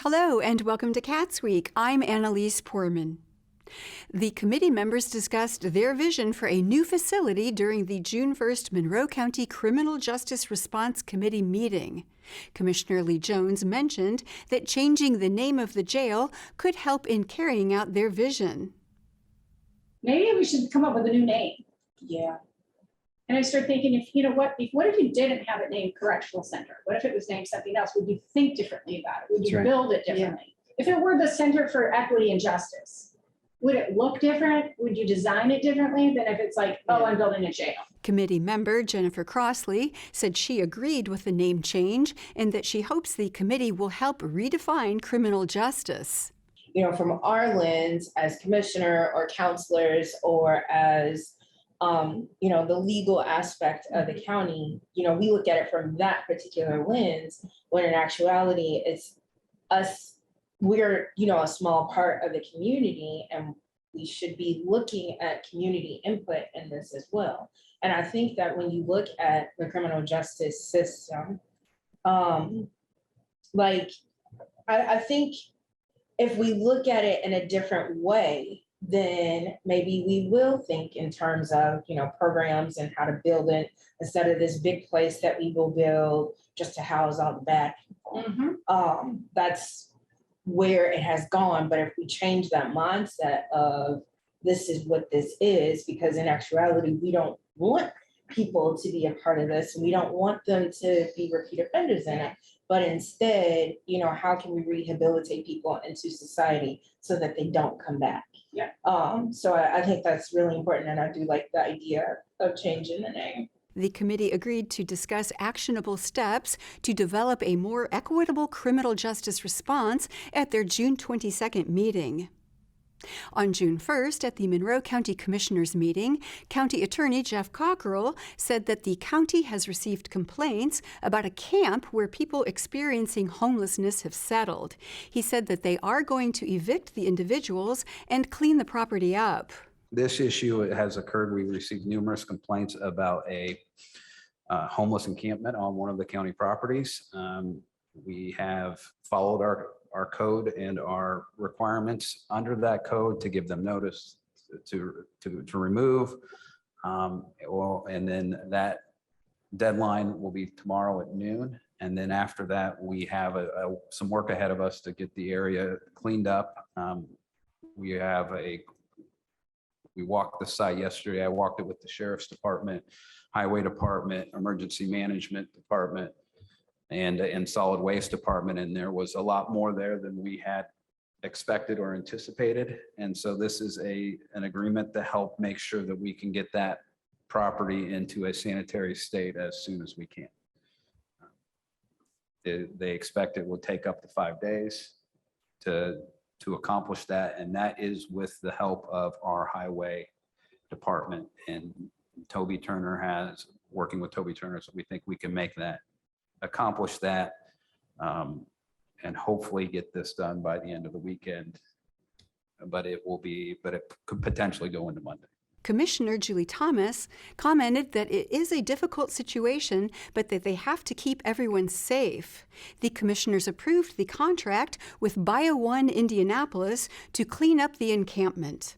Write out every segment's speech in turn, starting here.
Hello and welcome to CATSweek. I'm Annalise Poorman. The committee members discussed their vision for a new facility during the June 1st Monroe County Criminal Justice Response Committee meeting. Commissioner Lee Jones mentioned that changing the name of the jail could help in carrying out their vision. Maybe we should come up with a new name. Yeah. And I start thinking, what if you didn't have it named Correctional Center? What if it was named something else? Would you think differently about it? Would you build it differently? Yeah. If it were the Center for Equity and Justice, would it look different? Would you design it differently than if it's like, oh, I'm building a jail? Committee member Jennifer Crossley said she agreed with the name change and that she hopes the committee will help redefine criminal justice. From our lens as commissioner or counselors or as the legal aspect of the county, we look at it from that particular lens, when in actuality, it's us, we're, a small part of the community, and we should be looking at community input in this as well. And I think that when you look at the criminal justice system, I think if we look at it in a different way, then maybe we will think in terms of, programs and how to build it instead of this big place that we will build just to house all the bad people. Mm-hmm. That's where it has gone. But if we change that mindset of this is what this is, because in actuality, we don't want people to be a part of this. We don't want them to be repeat offenders in it. But instead, how can we rehabilitate people into society so that they don't come back? Yeah. So I think that's really important, and I do like the idea of changing the name. The committee agreed to discuss actionable steps to develop a more equitable criminal justice response at their June 22nd meeting. On June 1st, at the Monroe County Commissioners meeting, County Attorney Jeff Cockrell said that the county has received complaints about a camp where people experiencing homelessness have settled. He said that they are going to evict the individuals and clean the property up. This issue has occurred. We received numerous complaints about a homeless encampment on one of the county properties. We have followed our code and our requirements under that code to give them notice to remove. And then that deadline will be tomorrow at noon. And then after that, we have some work ahead of us to get the area cleaned up. We walked the site yesterday. I walked it with the Sheriff's Department, Highway Department, Emergency Management Department, and Solid Waste Department. And there was a lot more there than we had expected or anticipated. And so this is an agreement to help make sure that we can get that property into a sanitary state as soon as we can. They expect it will take up to 5 days to accomplish that. And that is with the help of our Highway Department, and Toby Turner working with Toby Turner. So we think we can accomplish that, and hopefully get this done by the end of the weekend. But it could potentially go into Monday. Commissioner Julie Thomas commented that it is a difficult situation, but that they have to keep everyone safe. The commissioners approved the contract with BioOne Indianapolis to clean up the encampment.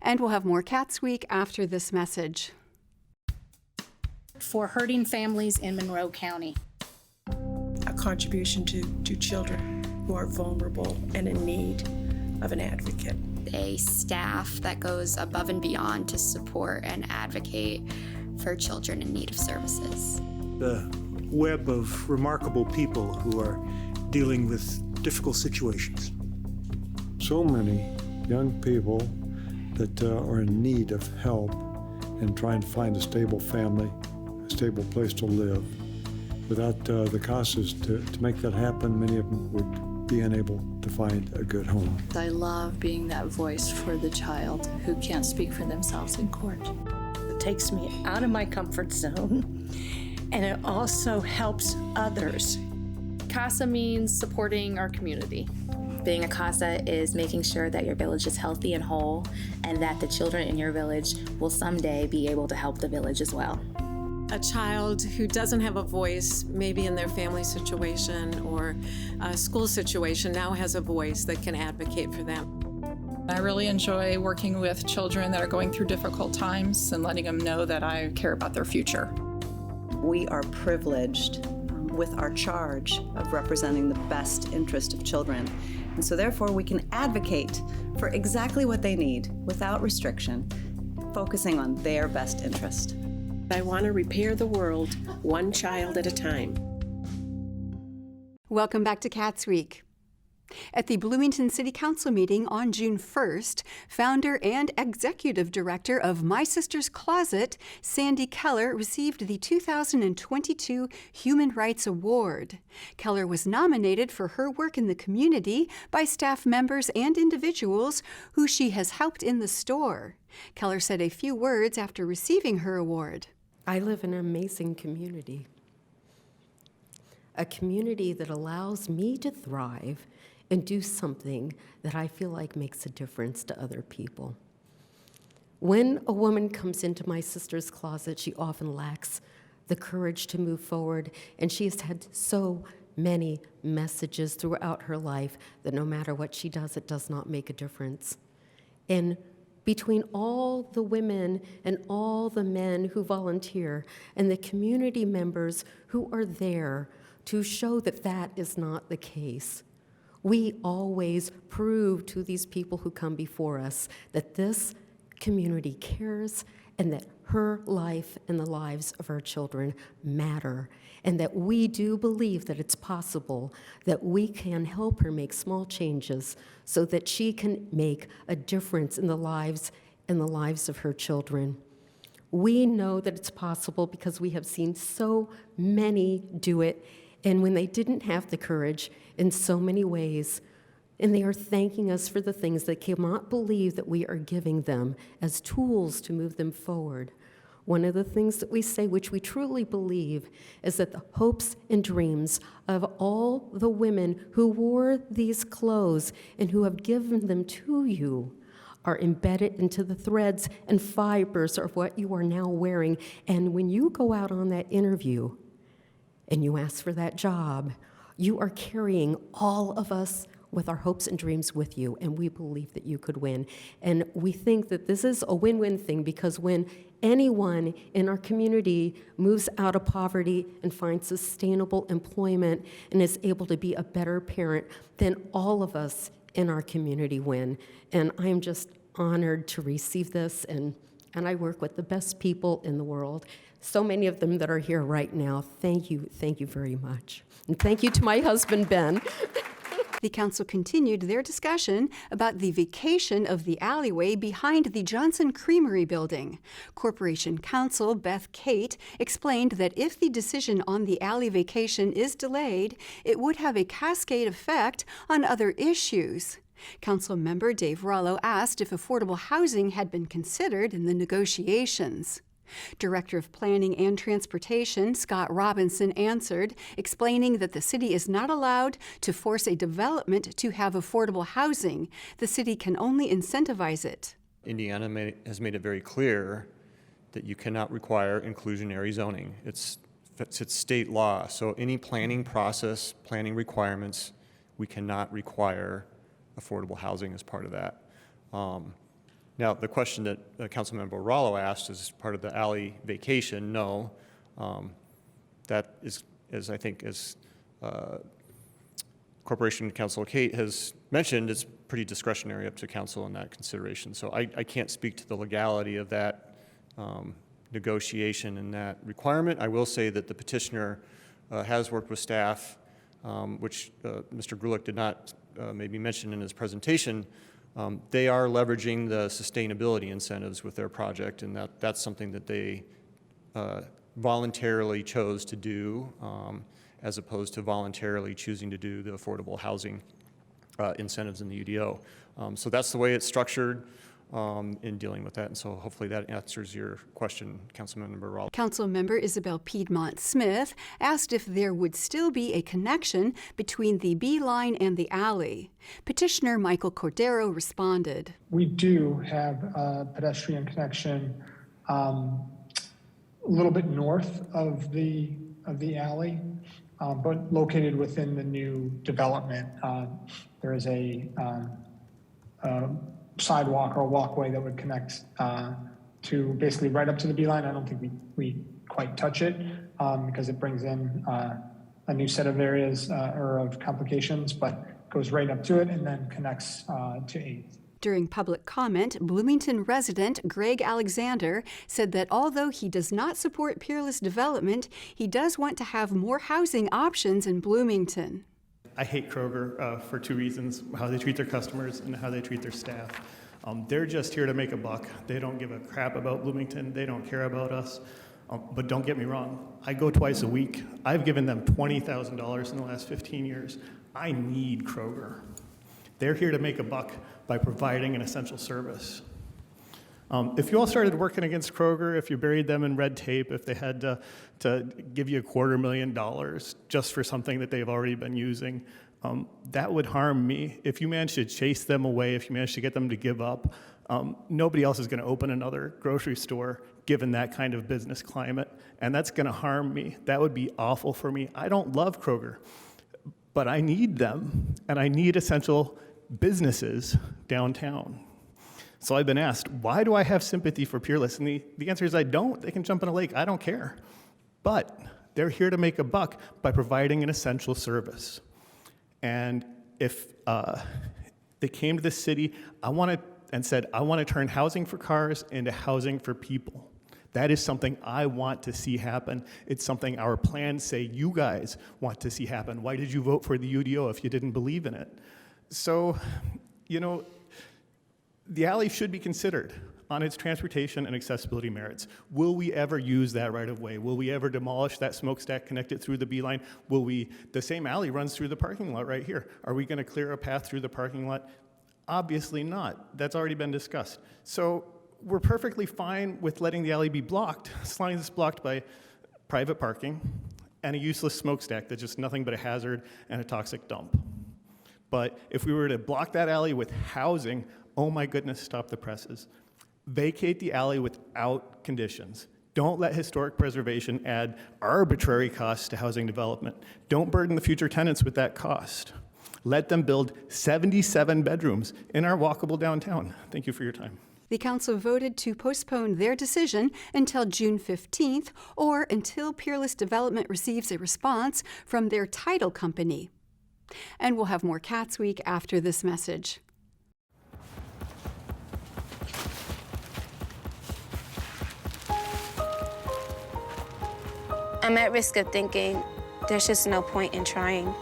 And we'll have more CATSweek after this message. For hurting families in Monroe County. A contribution to children who are vulnerable and in need of an advocate. A staff that goes above and beyond to support and advocate for children in need of services. The web of remarkable people who are dealing with difficult situations. So many young people that are in need of help and trying to find a stable family, a stable place to live. Without the CASAs to make that happen, many of them would be unable to find a good home. I love being that voice for the child who can't speak for themselves in court. It takes me out of my comfort zone, and it also helps others. CASA means supporting our community. Being a CASA is making sure that your village is healthy and whole, and that the children in your village will someday be able to help the village as well. A child who doesn't have a voice, maybe in their family situation or a school situation, now has a voice that can advocate for them. I really enjoy working with children that are going through difficult times and letting them know that I care about their future. We are privileged with our charge of representing the best interest of children. And so therefore we can advocate for exactly what they need without restriction, focusing on their best interest. I want to repair the world one child at a time. Welcome back to CATSweek. At the Bloomington City Council meeting on June 1st, founder and executive director of My Sister's Closet, Sandy Keller, received the 2022 Human Rights Award. Keller was nominated for her work in the community by staff members and individuals who she has helped in the store. Keller said a few words after receiving her award. I live in an amazing community, a community that allows me to thrive and do something that I feel like makes a difference to other people. When a woman comes into My Sister's Closet, she often lacks the courage to move forward, and she has had so many messages throughout her life that no matter what she does, it does not make a difference. And between all the women and all the men who volunteer and the community members who are there to show that that is not the case, we always prove to these people who come before us that this community cares and that her life and the lives of our children matter, and that we do believe that it's possible that we can help her make small changes so that she can make a difference in the lives of her children. We know that it's possible because we have seen so many do it, and when they didn't have the courage in so many ways, and they are thanking us for the things they cannot believe that we are giving them as tools to move them forward. One of the things that we say, which we truly believe, is that the hopes and dreams of all the women who wore these clothes and who have given them to you are embedded into the threads and fibers of what you are now wearing. And when you go out on that interview and you ask for that job, you are carrying all of us with our hopes and dreams with you, and we believe that you could win. And we think that this is a win-win thing, because when anyone in our community moves out of poverty and finds sustainable employment and is able to be a better parent, then all of us in our community win. And I am just honored to receive this, and I work with the best people in the world. So many of them that are here right now. Thank you very much. And thank you to my husband, Ben. The council continued their discussion about the vacation of the alleyway behind the Johnson Creamery building. Corporation Counsel Beth Kate explained that if the decision on the alley vacation is delayed, it would have a cascade effect on other issues. Council member Dave Rollo asked if affordable housing had been considered in the negotiations. Director of Planning and Transportation Scott Robinson answered, explaining that the city is not allowed to force a development to have affordable housing. The city can only incentivize it. Indiana has made it very clear that you cannot require inclusionary zoning. It's state law. So any planning process, planning requirements, we cannot require affordable housing as part of that. Now, the question that Councilmember Rollo asked is part of the alley vacation. No, that is, as I think, as Corporation Counsel Kate has mentioned, it's pretty discretionary up to council in that consideration. So I can't speak to the legality of that negotiation and that requirement. I will say that the petitioner has worked with staff, which Mr. Grulich did not maybe mention in his presentation. They are leveraging the sustainability incentives with their project, and that's something that they voluntarily chose to do, as opposed to voluntarily choosing to do the affordable housing incentives in the UDO. So that's the way it's structured in dealing with that, and so hopefully that answers your question, Councilmember Rollo. Councilmember Isabel Piedmont Smith asked if there would still be a connection between the B line and the alley. Petitioner Michael Cordero responded. We do have a pedestrian connection little bit north of the alley, but located within the new development. There is a sidewalk or walkway that would connect to basically right up to the beeline. I don't think we quite touch it because it brings in a new set of areas or of complications, but goes right up to it and then connects to 8th. During public comment, Bloomington resident Greg Alexander said that although he does not support peerless development, he does want to have more housing options in Bloomington. I hate Kroger for 2 reasons: how they treat their customers and how they treat their staff. They're just here to make a buck. They don't give a crap about Bloomington. They don't care about us. But don't get me wrong, I go twice a week. I've given them $20,000 in the last 15 years. I need Kroger. They're here to make a buck by providing an essential service. If you all started working against Kroger, if you buried them in red tape, if they had to give you $250,000 just for something that they've already been using, that would harm me. If you manage to chase them away, if you manage to get them to give up, nobody else is going to open another grocery store given that kind of business climate, and that's going to harm me. That would be awful for me. I don't love Kroger, but I need them, and I need essential businesses downtown. So I've been asked, why do I have sympathy for Peerless? And the answer is I don't. They can jump in a lake. I don't care. But they're here to make a buck by providing an essential service. And if they came to this city and said, I want to turn housing for cars into housing for people, that is something I want to see happen. It's something our plans say you guys want to see happen. Why did you vote for the UDO if you didn't believe in it? So, the alley should be considered on its transportation and accessibility merits. Will we ever use that right of way? Will we ever demolish that smokestack, connect it through the beeline? The same alley runs through the parking lot right here. Are we going to clear a path through the parking lot? Obviously not. That's already been discussed. So we're perfectly fine with letting the alley be blocked, as long as it's blocked by private parking and a useless smokestack that's just nothing but a hazard and a toxic dump. But if we were to block that alley with housing, oh my goodness, stop the presses. Vacate the alley without conditions. Don't let historic preservation add arbitrary costs to housing development. Don't burden the future tenants with that cost. Let them build 77 bedrooms in our walkable downtown. Thank you for your time. The council voted to postpone their decision until June 15th or until Peerless Development receives a response from their title company. And we'll have more CATSweek after this message. I'm at risk of thinking there's just no point in trying.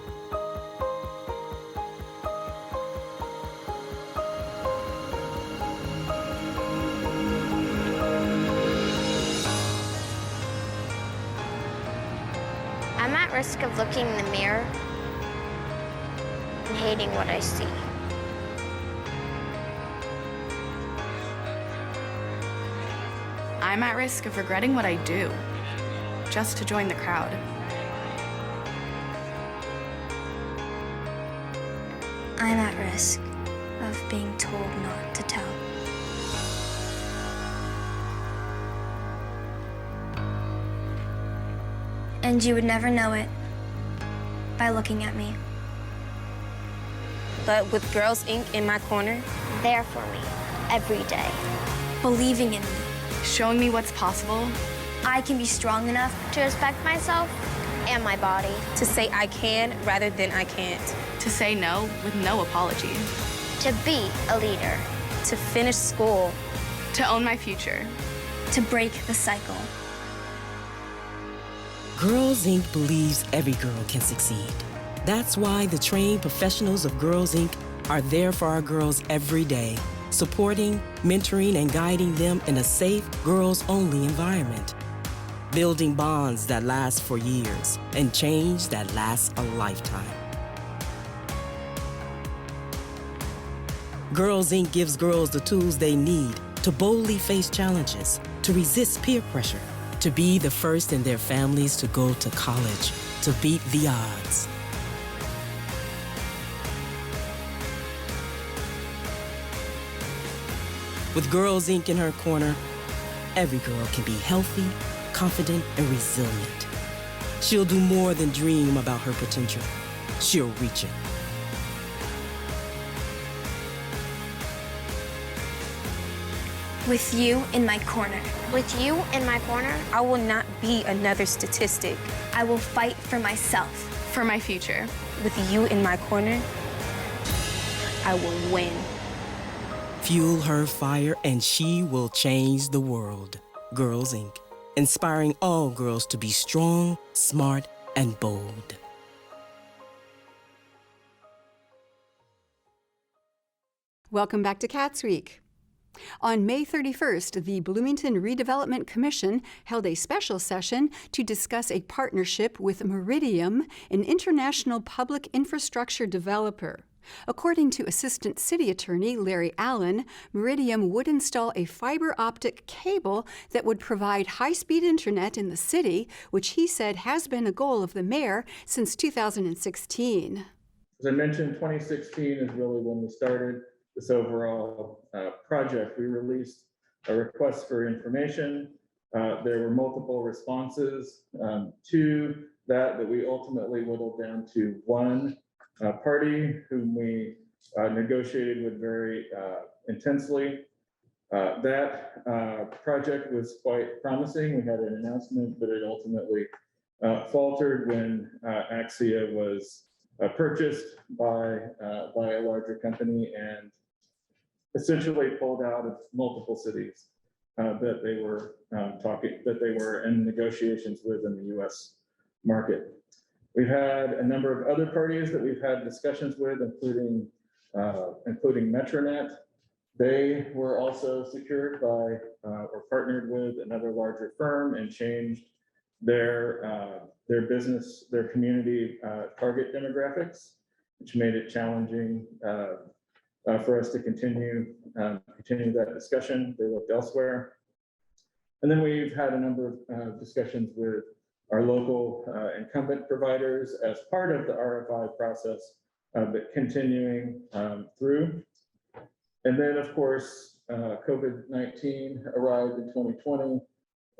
I'm at risk of looking in the mirror and hating what I see. I'm at risk of regretting what I do, just to join the crowd. I'm at risk of being told not to tell. And you would never know it by looking at me. But with Girls Inc. in my corner, there for me every day, believing in me, showing me what's possible, I can be strong enough to respect myself and my body, to say I can rather than I can't, to say no with no apology, to be a leader, to finish school, to own my future, to break the cycle. Girls Inc. believes every girl can succeed. That's why the trained professionals of Girls Inc. are there for our girls every day, supporting, mentoring, and guiding them in a safe, girls-only environment. Building bonds that last for years and change that lasts a lifetime. Girls Inc. gives girls the tools they need to boldly face challenges, to resist peer pressure, to be the first in their families to go to college, to beat the odds. With Girls Inc. in her corner, every girl can be healthy, confident and resilient. She'll do more than dream about her potential. She'll reach it. With you in my corner. With you in my corner, I will not be another statistic. I will fight for myself. For my future. With you in my corner, I will win. Fuel her fire and she will change the world. Girls Inc. Inspiring all girls to be strong, smart, and bold. Welcome back to CATSweek. On May 31st, the Bloomington Redevelopment Commission held a special session to discuss a partnership with Meridiam, an international public infrastructure developer. According to Assistant City Attorney Larry Allen, Meridiam would install a fiber optic cable that would provide high-speed internet in the city, which he said has been a goal of the mayor since 2016. As I mentioned, 2016 is really when we started this overall project. We released a request for information. There were multiple responses to that we ultimately whittled down to one party whom we negotiated with very intensely. That project was quite promising. We had an announcement, but it ultimately faltered when Axia was purchased by a larger company and essentially pulled out of multiple cities that they were in negotiations with in the U.S. market. We've had a number of other parties that we've had discussions with, including Metronet. They were also secured by or partnered with another larger firm and changed their business, their community target demographics, which made it challenging for us to continue that discussion. They looked elsewhere. And then we've had a number of discussions with our local incumbent providers as part of the RFI process, but continuing through. And then, of course, COVID-19 arrived in 2020,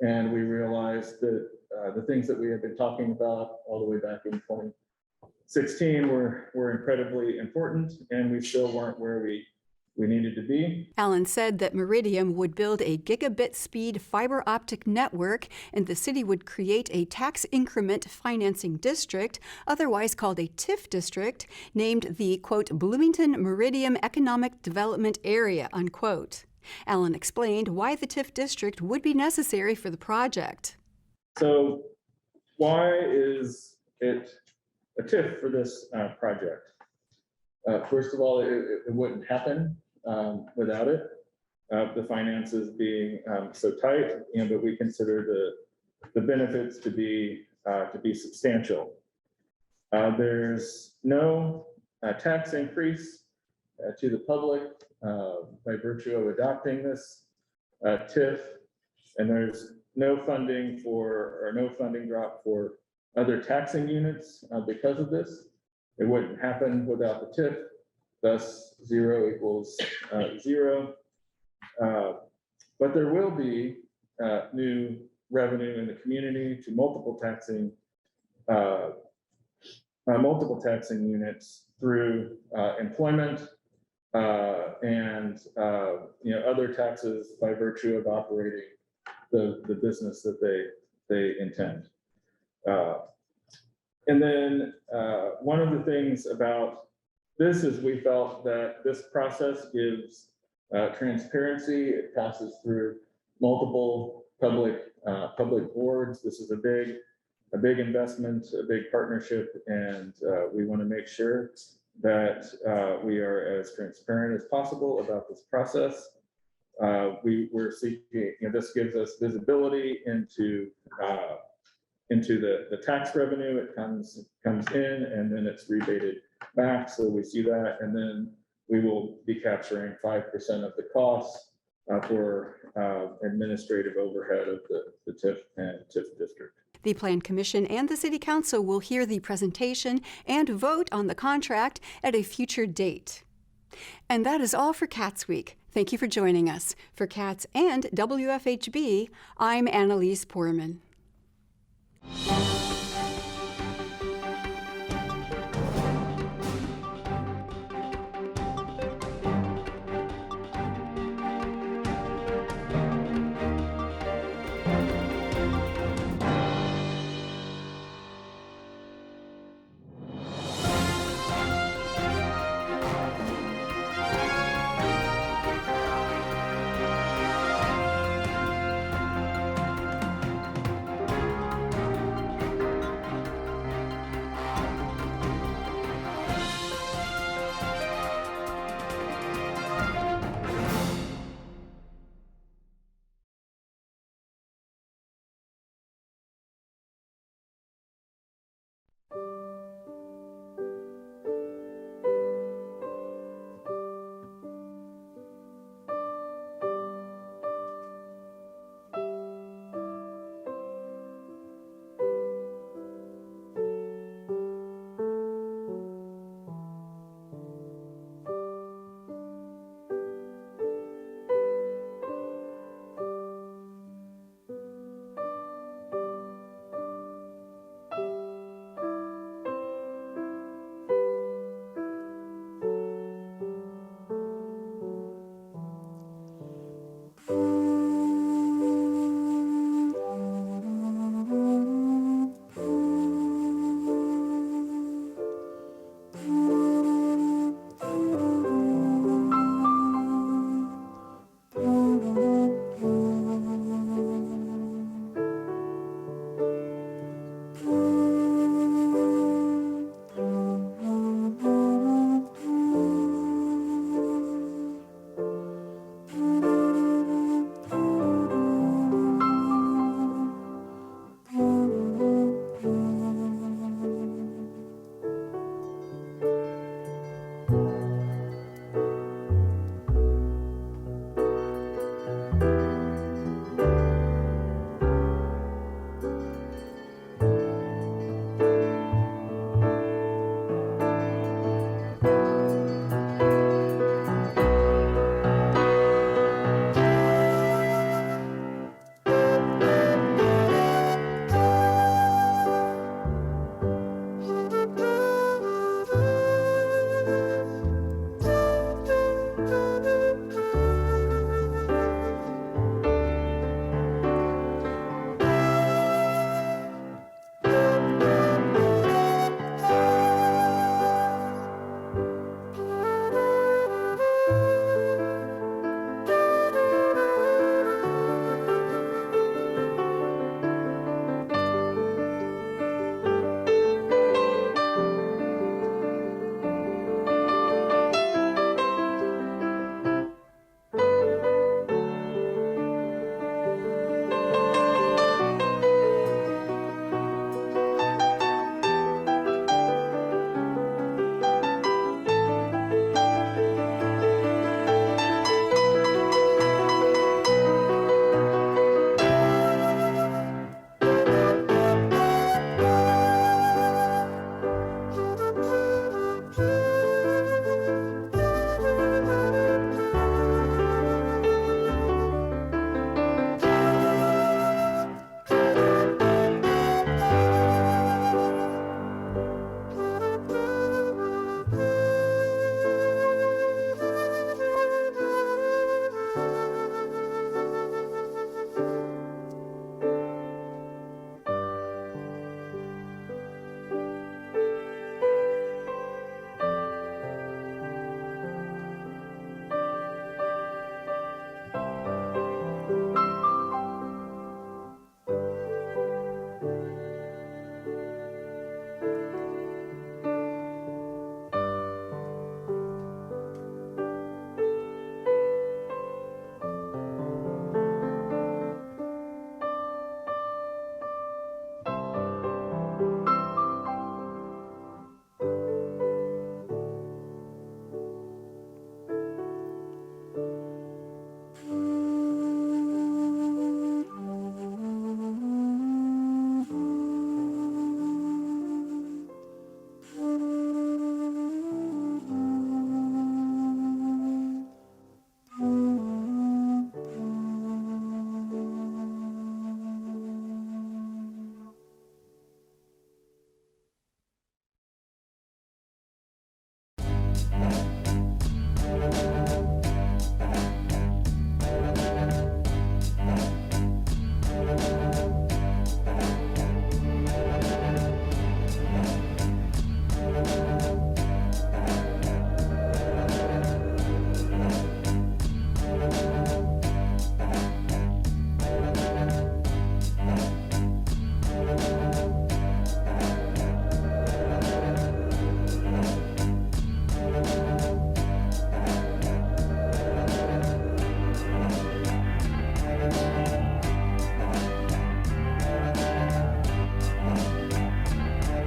and we realized that the things that we had been talking about all the way back in 2016 were incredibly important, and we still weren't where we needed to be. Allen said that Meridiam would build a gigabit speed fiber optic network, and the city would create a tax increment financing district, otherwise called a TIF district, named the, quote, Bloomington Meridiam Economic Development Area, unquote. Allen explained why the TIF district would be necessary for the project. So why is it a TIF for this project? First of all, it wouldn't happen without it. The finances being so tight, but we consider the benefits to be substantial. There's no tax increase to the public by virtue of adopting this TIF, and there's no funding drop for other taxing units because of this. It wouldn't happen without the TIF, thus 0 equals 0. But there will be new revenue in the community to multiple taxing units through employment and other taxes by virtue of operating the business that they intend. And then one of the things about this is we felt that this process gives transparency. It passes through multiple public boards. This is a big investment, a big partnership, and we want to make sure that we are as transparent as possible about this process. We're seeking, this gives us visibility into the tax revenue. It comes in and then it's rebated back. So we see that, and then we will be capturing 5% of the costs for administrative overhead of the TIF and TIF district. The Plan Commission and the City Council will hear the presentation and vote on the contract at a future date. And that is all for CATSweek. Thank you for joining us. For CATS and WFHB, I'm Annalise Poorman.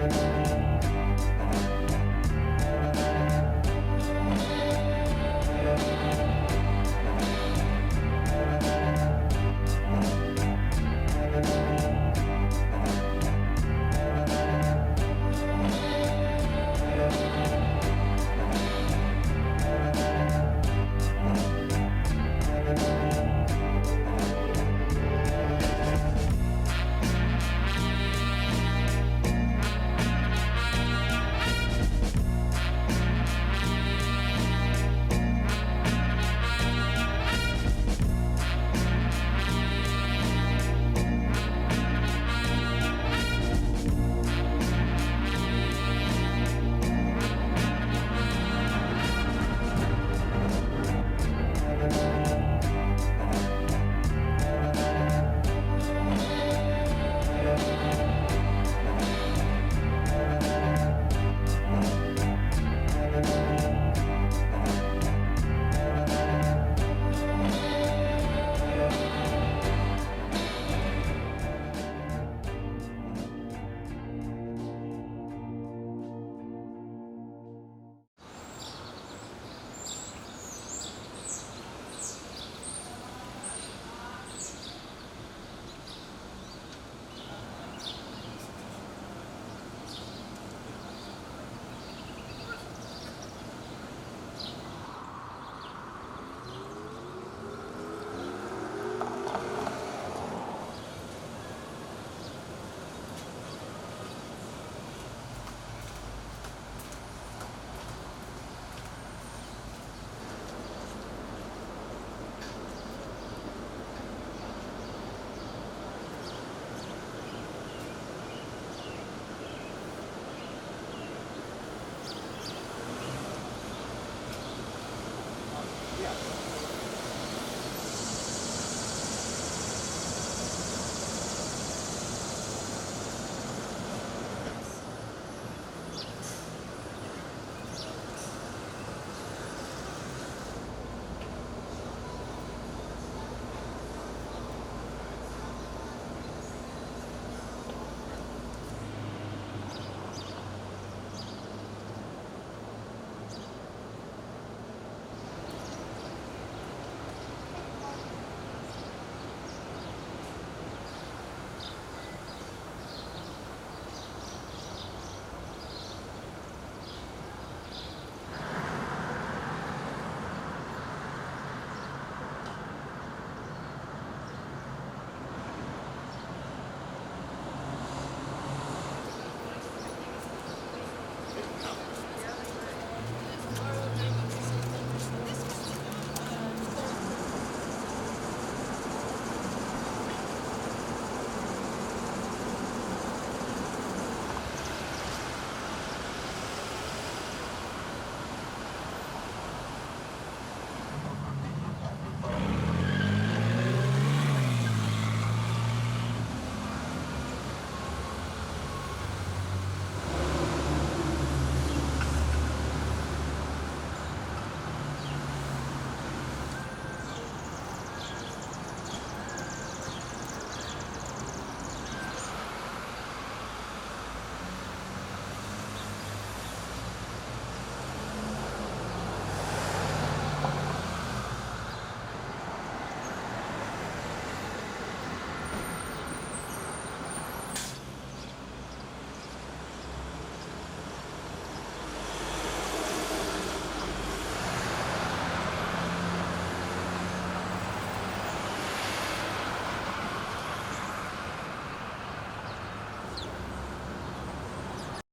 Inc.